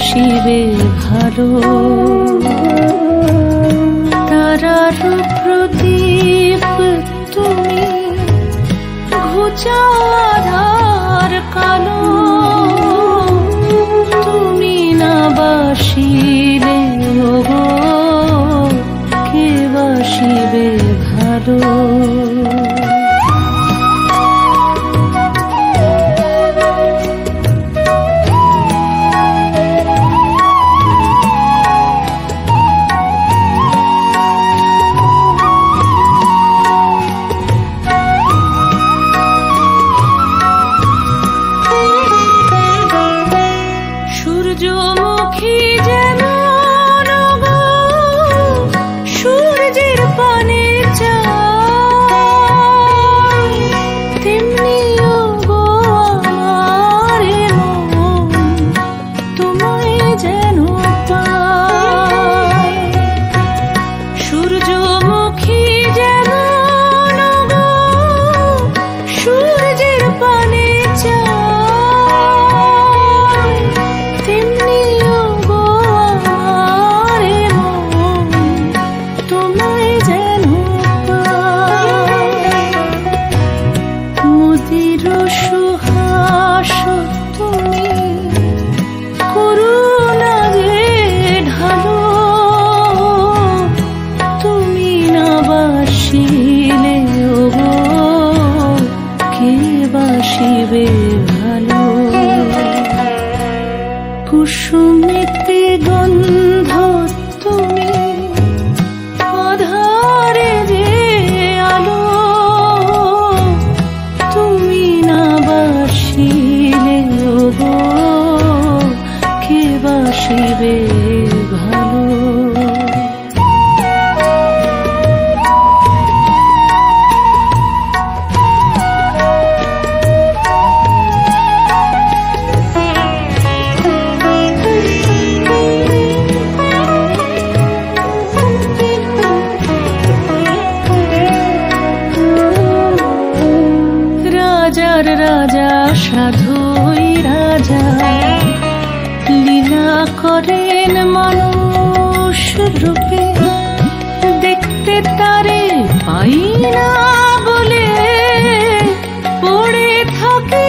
বাসিবে ভালো। তারার প্রদীপ তুমি, ঘুচাও আধার কালো। তুমি না বাসিলে ওগো কে বাসিবে ভালো। সূর্যমুখী যেমন গো সূর্যের পানে চায়, তেমনি গো আমার মন তোমায় যেন পায়। সূর্যমুখী যেমন গো সূর্যের পানে চায়, সুহাস তুমি করুণা যে ঢালো। তুমি না বাসিলে ওগো কে বাসিবে ভালো। কুসুমেতে গন্ধ তুমি, আধারে যে আলো। তুমি না বাসিলে ওগো কে বাসিবে ভালো। রাজার রাজা সাধুই রাজা, লীলা করেন মানুষ রূপে। দেখতে তারে পাই না বলে পড়ে থাকে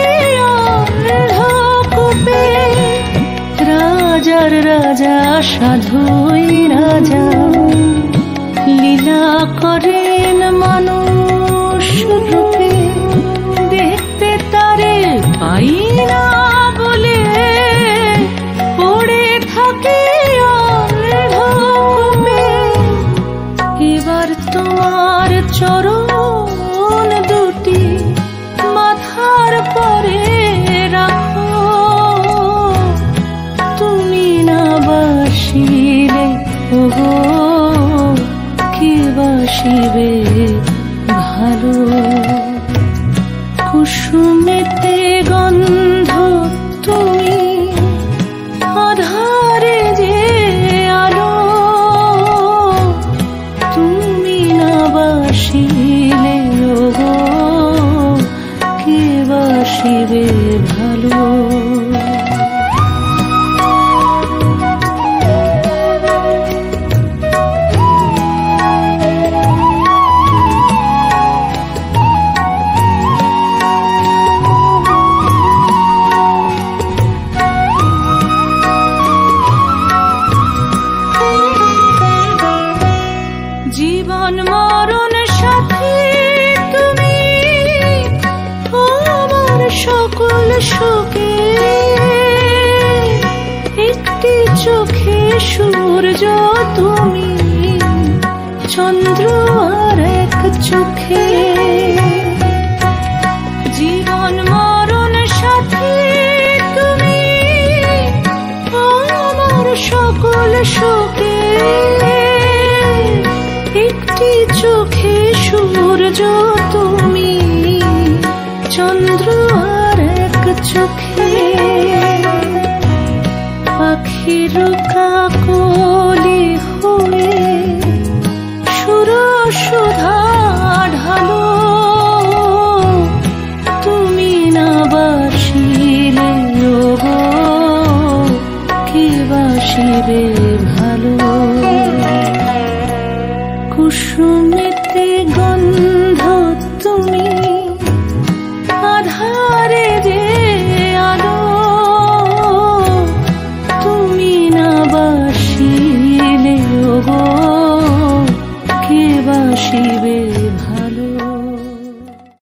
অন্ধকূপে। রাজার রাজা সাধুই রাজা, লীলা করেন মানুষ রূপে। দেখতে তারে পাই না বলে পড়ে থাকে অন্ধকূপে। এবার তোমার চরণ দুটি মাথার পরে রাখো। তুমি না বাসিলে ওগো কে বাসিবে ভালো। কুসুমেতে গন্ধ তুমি, আধারে যে আলো। তুমি না বাসিলে ওগো কে বাসিবে ভালো। জীবন মরণ সাথী তুমি, আমার সকল সুখে। একটি চোখে সূর্য তুমি, চন্দ্র আর এক চোখে। জীবন মরণ সাথী তুমি, আমার সকল সুখে। একটি চোখে সূর্য তুমি, চন্দ্র আর এক চোখে। পাখির কাকলি হয়ে সুর সুধা ঢালো। তুমি না বাসিলে ওগো শিবে।